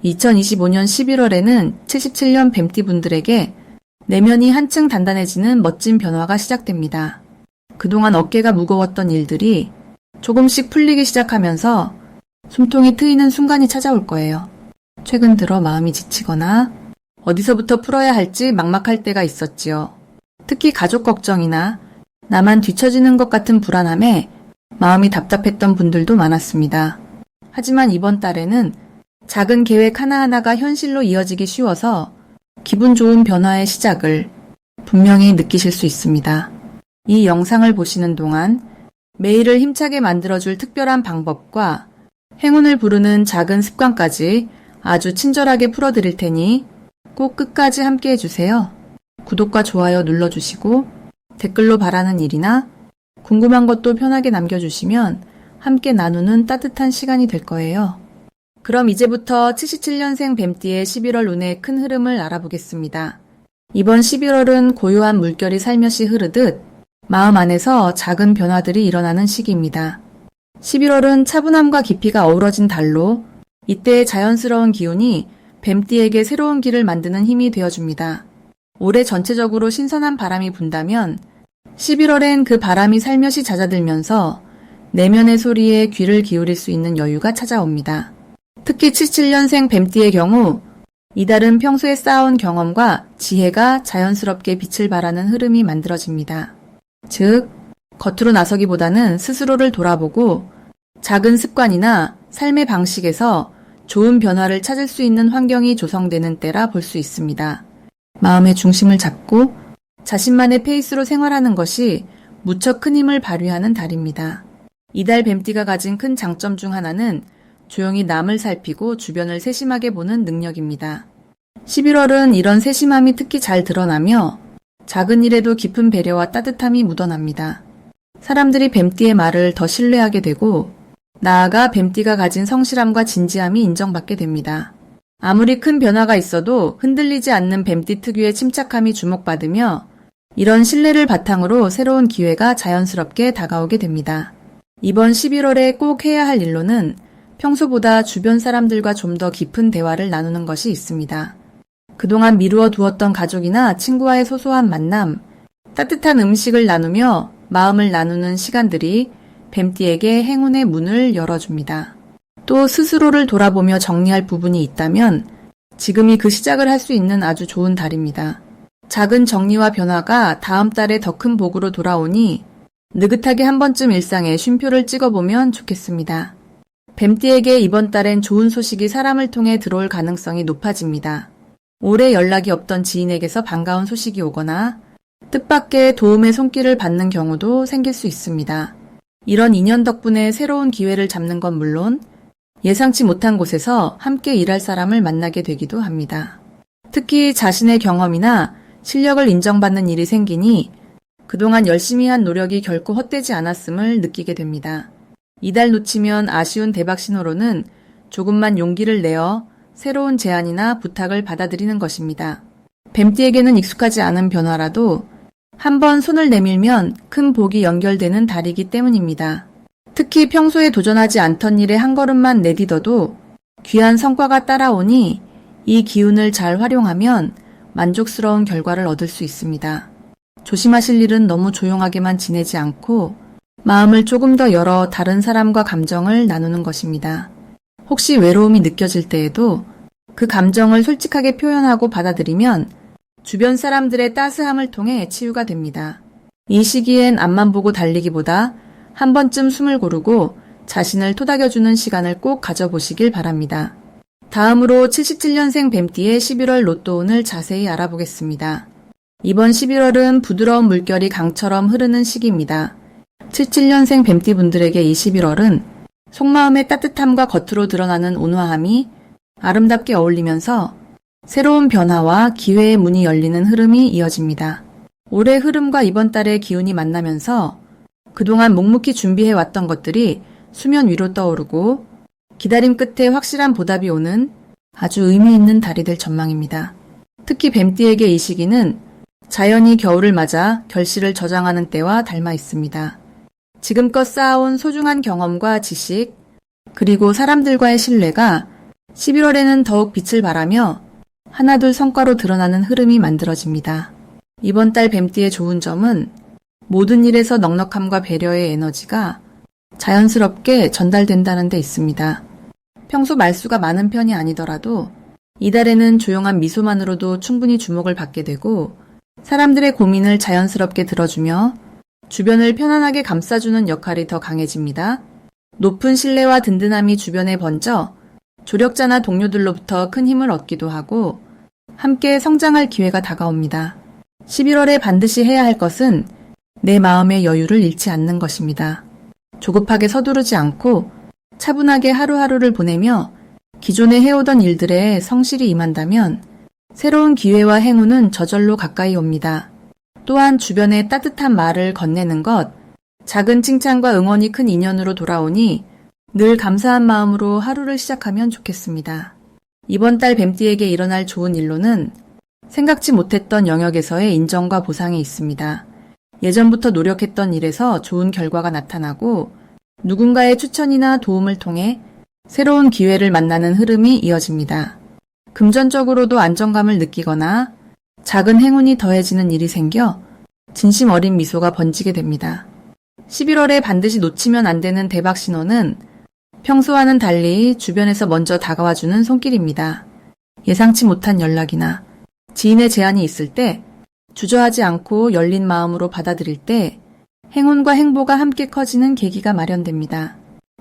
2025년 11월에는 77년 뱀띠분들에게 내면이 한층 단단해지는 멋진 변화가 시작됩니다. 그동안 어깨가 무거웠던 일들이 조금씩 풀리기 시작하면서 숨통이 트이는 순간이 찾아올 거예요. 최근 들어 마음이 지치거나 어디서부터 풀어야 할지 막막할 때가 있었지요. 특히 가족 걱정이나 나만 뒤처지는 것 같은 불안함에 마음이 답답했던 분들도 많았습니다. 하지만 이번 달에는 작은 계획 하나하나가 현실로 이어지기 쉬워서 기분 좋은 변화의 시작을 분명히 느끼실 수 있습니다. 이 영상을 보시는 동안 매일을 힘차게 만들어줄 특별한 방법과 행운을 부르는 작은 습관까지 아주 친절하게 풀어드릴 테니 꼭 끝까지 함께 해주세요. 구독과 좋아요 눌러주시고 댓글로 바라는 일이나 궁금한 것도 편하게 남겨주시면 함께 나누는 따뜻한 시간이 될 거예요. 그럼 이제부터 77년생 뱀띠의 11월 운의 큰 흐름을 알아보겠습니다. 이번 11월은 고요한 물결이 살며시 흐르듯 마음 안에서 작은 변화들이 일어나는 시기입니다. 11월은 차분함과 깊이가 어우러진 달로 이때의 자연스러운 기운이 뱀띠에게 새로운 길을 만드는 힘이 되어줍니다. 올해 전체적으로 신선한 바람이 분다면 11월엔 그 바람이 살며시 잦아들면서 내면의 소리에 귀를 기울일 수 있는 여유가 찾아옵니다. 특히 77년생 뱀띠의 경우 이달은 평소에 쌓아온 경험과 지혜가 자연스럽게 빛을 발하는 흐름이 만들어집니다. 즉, 겉으로 나서기보다는 스스로를 돌아보고 작은 습관이나 삶의 방식에서 좋은 변화를 찾을 수 있는 환경이 조성되는 때라 볼 수 있습니다. 마음의 중심을 잡고 자신만의 페이스로 생활하는 것이 무척 큰 힘을 발휘하는 달입니다. 이달 뱀띠가 가진 큰 장점 중 하나는 조용히 남을 살피고 주변을 세심하게 보는 능력입니다. 11월은 이런 세심함이 특히 잘 드러나며 작은 일에도 깊은 배려와 따뜻함이 묻어납니다. 사람들이 뱀띠의 말을 더 신뢰하게 되고 나아가 뱀띠가 가진 성실함과 진지함이 인정받게 됩니다. 아무리 큰 변화가 있어도 흔들리지 않는 뱀띠 특유의 침착함이 주목받으며 이런 신뢰를 바탕으로 새로운 기회가 자연스럽게 다가오게 됩니다. 이번 11월에 꼭 해야 할 일로는 평소보다 주변 사람들과 좀 더 깊은 대화를 나누는 것이 있습니다. 그동안 미루어 두었던 가족이나 친구와의 소소한 만남, 따뜻한 음식을 나누며 마음을 나누는 시간들이 뱀띠에게 행운의 문을 열어줍니다. 또 스스로를 돌아보며 정리할 부분이 있다면 지금이 그 시작을 할 수 있는 아주 좋은 달입니다. 작은 정리와 변화가 다음 달에 더 큰 복으로 돌아오니 느긋하게 한 번쯤 일상에 쉼표를 찍어보면 좋겠습니다. 뱀띠에게 이번 달엔 좋은 소식이 사람을 통해 들어올 가능성이 높아집니다. 오래 연락이 없던 지인에게서 반가운 소식이 오거나 뜻밖의 도움의 손길을 받는 경우도 생길 수 있습니다. 이런 인연 덕분에 새로운 기회를 잡는 건 물론 예상치 못한 곳에서 함께 일할 사람을 만나게 되기도 합니다. 특히 자신의 경험이나 실력을 인정받는 일이 생기니 그동안 열심히 한 노력이 결코 헛되지 않았음을 느끼게 됩니다. 이달 놓치면 아쉬운 대박 신호로는 조금만 용기를 내어 새로운 제안이나 부탁을 받아들이는 것입니다. 뱀띠에게는 익숙하지 않은 변화라도 한번 손을 내밀면 큰 복이 연결되는 달이기 때문입니다. 특히 평소에 도전하지 않던 일에 한 걸음만 내딛어도 귀한 성과가 따라오니 이 기운을 잘 활용하면 만족스러운 결과를 얻을 수 있습니다. 조심하실 일은 너무 조용하게만 지내지 않고 마음을 조금 더 열어 다른 사람과 감정을 나누는 것입니다. 혹시 외로움이 느껴질 때에도 그 감정을 솔직하게 표현하고 받아들이면 주변 사람들의 따스함을 통해 치유가 됩니다. 이 시기엔 앞만 보고 달리기보다 한 번쯤 숨을 고르고 자신을 토닥여주는 시간을 꼭 가져보시길 바랍니다. 다음으로 77년생 뱀띠의 11월 로또운을 자세히 알아보겠습니다. 이번 11월은 부드러운 물결이 강처럼 흐르는 시기입니다. 77년생 뱀띠 분들에게 이 11월은 속마음의 따뜻함과 겉으로 드러나는 온화함이 아름답게 어울리면서 새로운 변화와 기회의 문이 열리는 흐름이 이어집니다. 올해 흐름과 이번 달의 기운이 만나면서 그동안 묵묵히 준비해왔던 것들이 수면 위로 떠오르고 기다림 끝에 확실한 보답이 오는 아주 의미 있는 달이 될 전망입니다. 특히 뱀띠에게 이 시기는 자연이 겨울을 맞아 결실을 저장하는 때와 닮아 있습니다. 지금껏 쌓아온 소중한 경험과 지식, 그리고 사람들과의 신뢰가 11월에는 더욱 빛을 발하며 하나둘 성과로 드러나는 흐름이 만들어집니다. 이번 달 뱀띠의 좋은 점은 모든 일에서 넉넉함과 배려의 에너지가 자연스럽게 전달된다는 데 있습니다. 평소 말수가 많은 편이 아니더라도 이달에는 조용한 미소만으로도 충분히 주목을 받게 되고 사람들의 고민을 자연스럽게 들어주며 주변을 편안하게 감싸주는 역할이 더 강해집니다. 높은 신뢰와 든든함이 주변에 번져 조력자나 동료들로부터 큰 힘을 얻기도 하고 함께 성장할 기회가 다가옵니다. 11월에 반드시 해야 할 것은 내 마음의 여유를 잃지 않는 것입니다. 조급하게 서두르지 않고 차분하게 하루하루를 보내며 기존에 해오던 일들에 성실히 임한다면 새로운 기회와 행운은 저절로 가까이 옵니다. 또한 주변에 따뜻한 말을 건네는 것, 작은 칭찬과 응원이 큰 인연으로 돌아오니 늘 감사한 마음으로 하루를 시작하면 좋겠습니다. 이번 달 뱀띠에게 일어날 좋은 일로는 생각지 못했던 영역에서의 인정과 보상이 있습니다. 예전부터 노력했던 일에서 좋은 결과가 나타나고 누군가의 추천이나 도움을 통해 새로운 기회를 만나는 흐름이 이어집니다. 금전적으로도 안정감을 느끼거나 작은 행운이 더해지는 일이 생겨 진심 어린 미소가 번지게 됩니다. 11월에 반드시 놓치면 안 되는 대박 신호는 평소와는 달리 주변에서 먼저 다가와주는 손길입니다. 예상치 못한 연락이나 지인의 제안이 있을 때 주저하지 않고 열린 마음으로 받아들일 때 행운과 행보가 함께 커지는 계기가 마련됩니다.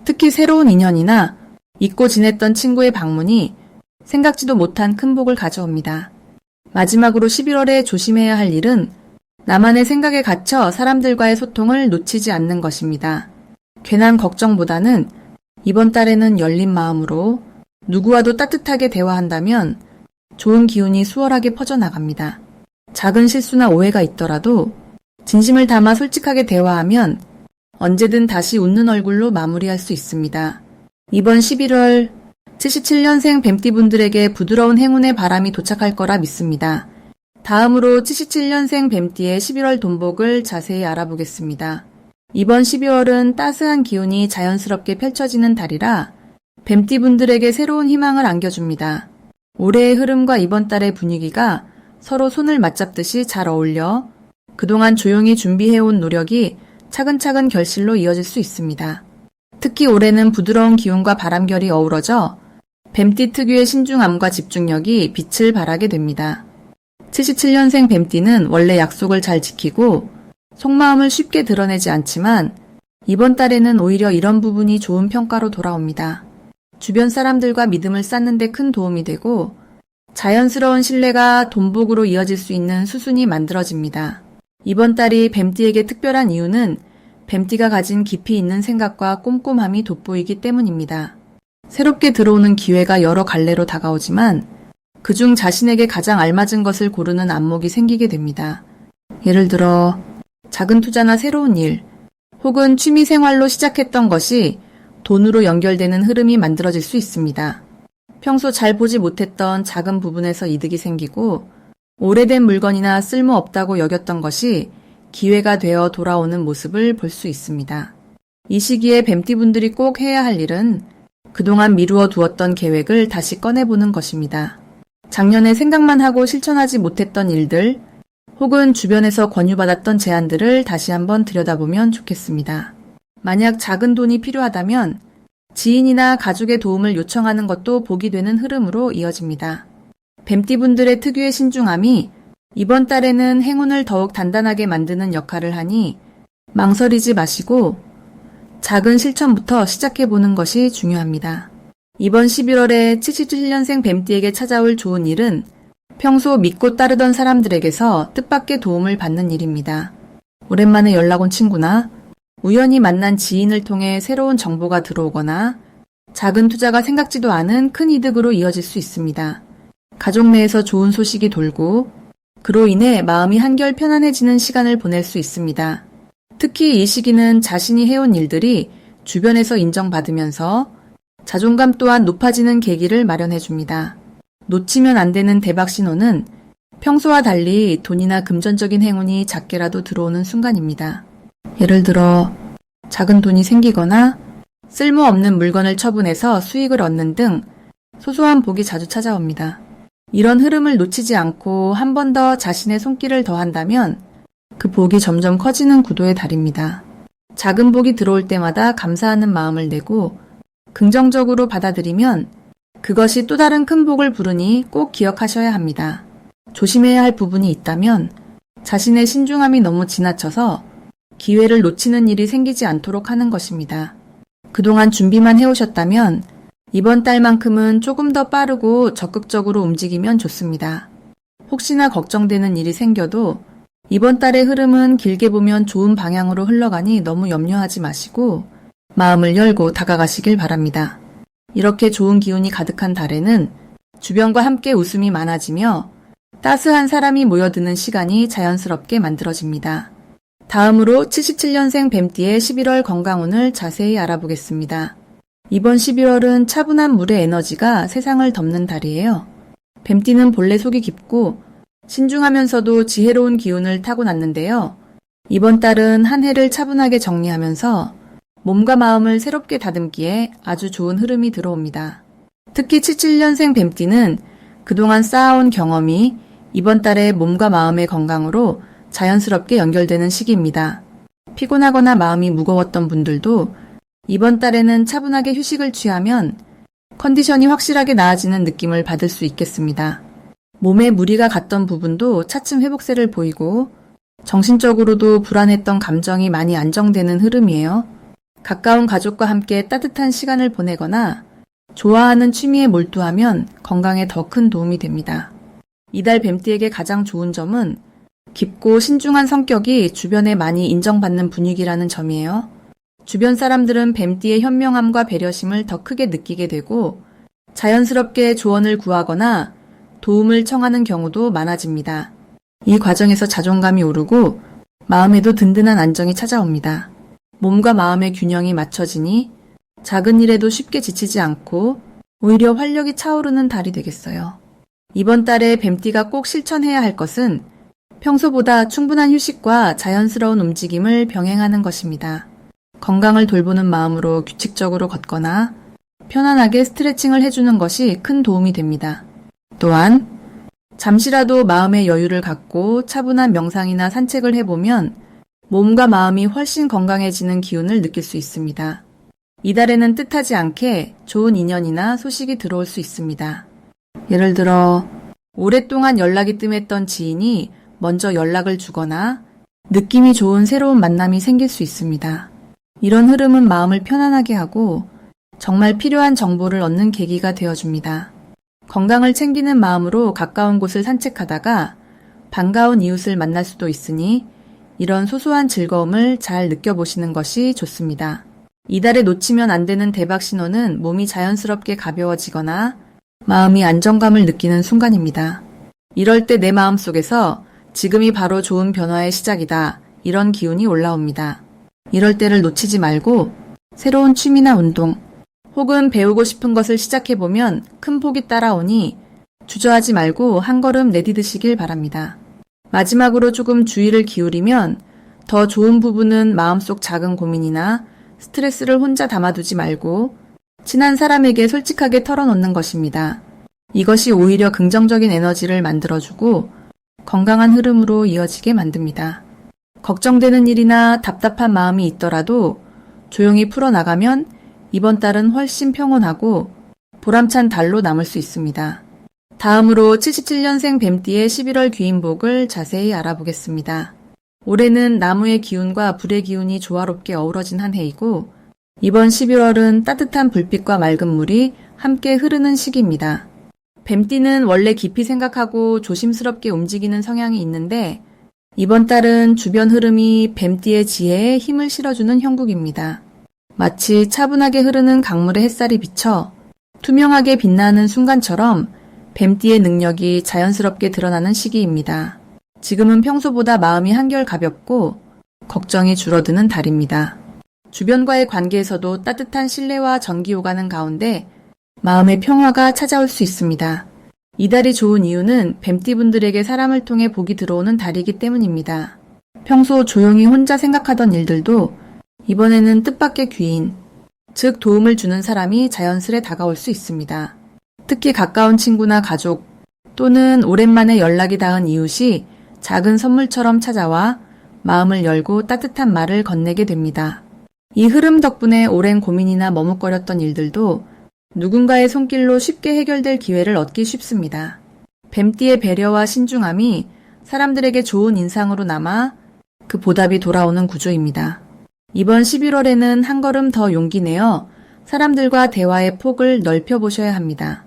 특히 새로운 인연이나 잊고 지냈던 친구의 방문이 생각지도 못한 큰 복을 가져옵니다. 마지막으로 11월에 조심해야 할 일은 나만의 생각에 갇혀 사람들과의 소통을 놓치지 않는 것입니다. 괜한 걱정보다는 이번 달에는 열린 마음으로 누구와도 따뜻하게 대화한다면 좋은 기운이 수월하게 퍼져나갑니다. 작은 실수나 오해가 있더라도 진심을 담아 솔직하게 대화하면 언제든 다시 웃는 얼굴로 마무리할 수 있습니다. 이번 11월 77년생 뱀띠분들에게 부드러운 행운의 바람이 도착할 거라 믿습니다. 다음으로 77년생 뱀띠의 11월 돈복을 자세히 알아보겠습니다. 이번 12월은 따스한 기운이 자연스럽게 펼쳐지는 달이라 뱀띠분들에게 새로운 희망을 안겨줍니다. 올해의 흐름과 이번 달의 분위기가 서로 손을 맞잡듯이 잘 어울려 그동안 조용히 준비해온 노력이 차근차근 결실로 이어질 수 있습니다. 특히 올해는 부드러운 기운과 바람결이 어우러져 뱀띠 특유의 신중함과 집중력이 빛을 발하게 됩니다. 77년생 뱀띠는 원래 약속을 잘 지키고 속마음을 쉽게 드러내지 않지만 이번 달에는 오히려 이런 부분이 좋은 평가로 돌아옵니다. 주변 사람들과 믿음을 쌓는 데 큰 도움이 되고 자연스러운 신뢰가 돈복으로 이어질 수 있는 수순이 만들어집니다. 이번 달이 뱀띠에게 특별한 이유는 뱀띠가 가진 깊이 있는 생각과 꼼꼼함이 돋보이기 때문입니다. 새롭게 들어오는 기회가 여러 갈래로 다가오지만 그중 자신에게 가장 알맞은 것을 고르는 안목이 생기게 됩니다. 예를 들어 작은 투자나 새로운 일, 혹은 취미 생활로 시작했던 것이 돈으로 연결되는 흐름이 만들어질 수 있습니다. 평소 잘 보지 못했던 작은 부분에서 이득이 생기고 오래된 물건이나 쓸모없다고 여겼던 것이 기회가 되어 돌아오는 모습을 볼 수 있습니다. 이 시기에 뱀띠분들이 꼭 해야 할 일은 그동안 미루어 두었던 계획을 다시 꺼내보는 것입니다. 작년에 생각만 하고 실천하지 못했던 일들, 혹은 주변에서 권유받았던 제안들을 다시 한번 들여다보면 좋겠습니다. 만약 작은 돈이 필요하다면 지인이나 가족의 도움을 요청하는 것도 복이 되는 흐름으로 이어집니다. 뱀띠분들의 특유의 신중함이 이번 달에는 행운을 더욱 단단하게 만드는 역할을 하니 망설이지 마시고 작은 실천부터 시작해보는 것이 중요합니다. 이번 11월에 77년생 뱀띠에게 찾아올 좋은 일은 평소 믿고 따르던 사람들에게서 뜻밖의 도움을 받는 일입니다. 오랜만에 연락 온 친구나 우연히 만난 지인을 통해 새로운 정보가 들어오거나 작은 투자가 생각지도 않은 큰 이득으로 이어질 수 있습니다. 가족 내에서 좋은 소식이 돌고 그로 인해 마음이 한결 편안해지는 시간을 보낼 수 있습니다. 특히 이 시기는 자신이 해온 일들이 주변에서 인정받으면서 자존감 또한 높아지는 계기를 마련해줍니다. 놓치면 안 되는 대박 신호는 평소와 달리 돈이나 금전적인 행운이 작게라도 들어오는 순간입니다. 예를 들어 작은 돈이 생기거나 쓸모없는 물건을 처분해서 수익을 얻는 등 소소한 복이 자주 찾아옵니다. 이런 흐름을 놓치지 않고 한 번 더 자신의 손길을 더한다면 그 복이 점점 커지는 구도에 달입니다. 작은 복이 들어올 때마다 감사하는 마음을 내고 긍정적으로 받아들이면 그것이 또 다른 큰 복을 부르니 꼭 기억하셔야 합니다. 조심해야 할 부분이 있다면 자신의 신중함이 너무 지나쳐서 기회를 놓치는 일이 생기지 않도록 하는 것입니다. 그동안 준비만 해오셨다면 이번 달만큼은 조금 더 빠르고 적극적으로 움직이면 좋습니다. 혹시나 걱정되는 일이 생겨도 이번 달의 흐름은 길게 보면 좋은 방향으로 흘러가니 너무 염려하지 마시고 마음을 열고 다가가시길 바랍니다. 이렇게 좋은 기운이 가득한 달에는 주변과 함께 웃음이 많아지며 따스한 사람이 모여드는 시간이 자연스럽게 만들어집니다. 다음으로 77년생 뱀띠의 11월 건강운을 자세히 알아보겠습니다. 이번 11월은 차분한 물의 에너지가 세상을 덮는 달이에요. 뱀띠는 본래 속이 깊고 신중하면서도 지혜로운 기운을 타고났는데요. 이번 달은 한 해를 차분하게 정리하면서 몸과 마음을 새롭게 다듬기에 아주 좋은 흐름이 들어옵니다. 특히 77년생 뱀띠는 그동안 쌓아온 경험이 이번 달에 몸과 마음의 건강으로 자연스럽게 연결되는 시기입니다. 피곤하거나 마음이 무거웠던 분들도 이번 달에는 차분하게 휴식을 취하면 컨디션이 확실하게 나아지는 느낌을 받을 수 있겠습니다. 몸에 무리가 갔던 부분도 차츰 회복세를 보이고 정신적으로도 불안했던 감정이 많이 안정되는 흐름이에요. 가까운 가족과 함께 따뜻한 시간을 보내거나 좋아하는 취미에 몰두하면 건강에 더 큰 도움이 됩니다. 이달 뱀띠에게 가장 좋은 점은 깊고 신중한 성격이 주변에 많이 인정받는 분위기라는 점이에요. 주변 사람들은 뱀띠의 현명함과 배려심을 더 크게 느끼게 되고 자연스럽게 조언을 구하거나 도움을 청하는 경우도 많아집니다. 이 과정에서 자존감이 오르고 마음에도 든든한 안정이 찾아옵니다. 몸과 마음의 균형이 맞춰지니 작은 일에도 쉽게 지치지 않고 오히려 활력이 차오르는 달이 되겠어요. 이번 달에 뱀띠가 꼭 실천해야 할 것은 평소보다 충분한 휴식과 자연스러운 움직임을 병행하는 것입니다. 건강을 돌보는 마음으로 규칙적으로 걷거나 편안하게 스트레칭을 해주는 것이 큰 도움이 됩니다. 또한 잠시라도 마음의 여유를 갖고 차분한 명상이나 산책을 해보면 몸과 마음이 훨씬 건강해지는 기운을 느낄 수 있습니다. 이달에는 뜻하지 않게 좋은 인연이나 소식이 들어올 수 있습니다. 예를 들어 오랫동안 연락이 뜸했던 지인이 먼저 연락을 주거나 느낌이 좋은 새로운 만남이 생길 수 있습니다. 이런 흐름은 마음을 편안하게 하고 정말 필요한 정보를 얻는 계기가 되어줍니다. 건강을 챙기는 마음으로 가까운 곳을 산책하다가 반가운 이웃을 만날 수도 있으니 이런 소소한 즐거움을 잘 느껴보시는 것이 좋습니다. 이달에 놓치면 안 되는 대박 신호는 몸이 자연스럽게 가벼워지거나 마음이 안정감을 느끼는 순간입니다. 이럴 때 내 마음속에서 지금이 바로 좋은 변화의 시작이다. 이런 기운이 올라옵니다. 이럴 때를 놓치지 말고 새로운 취미나 운동 혹은 배우고 싶은 것을 시작해보면 큰 복이 따라오니 주저하지 말고 한 걸음 내디드시길 바랍니다. 마지막으로 조금 주의를 기울이면 더 좋은 부분은 마음속 작은 고민이나 스트레스를 혼자 담아두지 말고 친한 사람에게 솔직하게 털어놓는 것입니다. 이것이 오히려 긍정적인 에너지를 만들어주고 건강한 흐름으로 이어지게 만듭니다. 걱정되는 일이나 답답한 마음이 있더라도 조용히 풀어나가면 이번 달은 훨씬 평온하고 보람찬 달로 남을 수 있습니다. 다음으로 77년생 뱀띠의 11월 귀인복을 자세히 알아보겠습니다. 올해는 나무의 기운과 불의 기운이 조화롭게 어우러진 한 해이고 이번 11월은 따뜻한 불빛과 맑은 물이 함께 흐르는 시기입니다. 뱀띠는 원래 깊이 생각하고 조심스럽게 움직이는 성향이 있는데 이번 달은 주변 흐름이 뱀띠의 지혜에 힘을 실어주는 형국입니다. 마치 차분하게 흐르는 강물에 햇살이 비쳐 투명하게 빛나는 순간처럼 뱀띠의 능력이 자연스럽게 드러나는 시기입니다. 지금은 평소보다 마음이 한결 가볍고 걱정이 줄어드는 달입니다. 주변과의 관계에서도 따뜻한 신뢰와 정이 오가는 가운데 마음의 평화가 찾아올 수 있습니다. 이달이 좋은 이유는 뱀띠분들에게 사람을 통해 복이 들어오는 달이기 때문입니다. 평소 조용히 혼자 생각하던 일들도 이번에는 뜻밖의 귀인, 즉 도움을 주는 사람이 자연스레 다가올 수 있습니다. 특히 가까운 친구나 가족 또는 오랜만에 연락이 닿은 이웃이 작은 선물처럼 찾아와 마음을 열고 따뜻한 말을 건네게 됩니다. 이 흐름 덕분에 오랜 고민이나 머뭇거렸던 일들도 누군가의 손길로 쉽게 해결될 기회를 얻기 쉽습니다. 뱀띠의 배려와 신중함이 사람들에게 좋은 인상으로 남아 그 보답이 돌아오는 구조입니다. 이번 11월에는 한 걸음 더 용기 내어 사람들과 대화의 폭을 넓혀보셔야 합니다.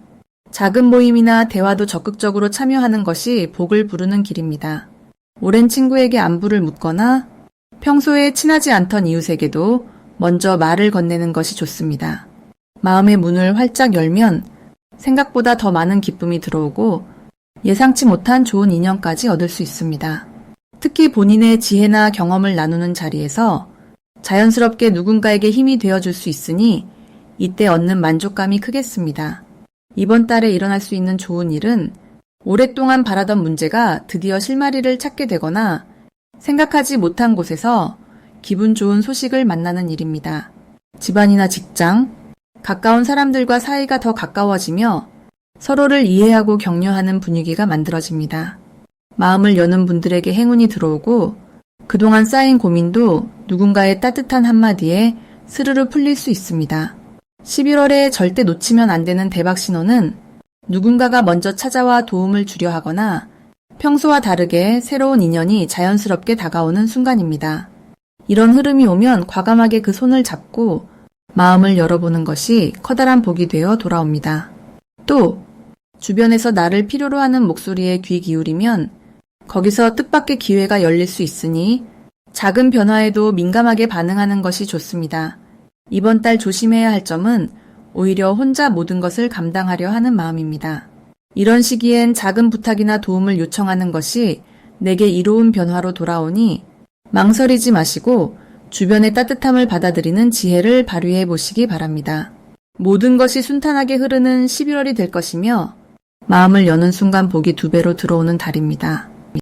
작은 모임이나 대화도 적극적으로 참여하는 것이 복을 부르는 길입니다. 오랜 친구에게 안부를 묻거나 평소에 친하지 않던 이웃에게도 먼저 말을 건네는 것이 좋습니다. 마음의 문을 활짝 열면 생각보다 더 많은 기쁨이 들어오고 예상치 못한 좋은 인연까지 얻을 수 있습니다. 특히 본인의 지혜나 경험을 나누는 자리에서 자연스럽게 누군가에게 힘이 되어줄 수 있으니 이때 얻는 만족감이 크겠습니다. 이번 달에 일어날 수 있는 좋은 일은 오랫동안 바라던 문제가 드디어 실마리를 찾게 되거나 생각하지 못한 곳에서 기분 좋은 소식을 만나는 일입니다. 집안이나 직장, 가까운 사람들과 사이가 더 가까워지며 서로를 이해하고 격려하는 분위기가 만들어집니다. 마음을 여는 분들에게 행운이 들어오고 그동안 쌓인 고민도 누군가의 따뜻한 한마디에 스르르 풀릴 수 있습니다. 11월에 절대 놓치면 안 되는 대박 신호는 누군가가 먼저 찾아와 도움을 주려 하거나 평소와 다르게 새로운 인연이 자연스럽게 다가오는 순간입니다. 이런 흐름이 오면 과감하게 그 손을 잡고 마음을 열어보는 것이 커다란 복이 되어 돌아옵니다. 또 주변에서 나를 필요로 하는 목소리에 귀 기울이면 거기서 뜻밖의 기회가 열릴 수 있으니 작은 변화에도 민감하게 반응하는 것이 좋습니다. 이번 달 조심해야 할 점은 오히려 혼자 모든 것을 감당하려 하는 마음입니다. 이런 시기엔 작은 부탁이나 도움을 요청하는 것이 내게 이로운 변화로 돌아오니 망설이지 마시고 주변의 따뜻함을 받아들이는 지혜를 발휘해 보시기 바랍니다. 모든 것이 순탄하게 흐르는 11월이 될 것이며 마음을 여는 순간 복이 2배로 들어오는 달입니다.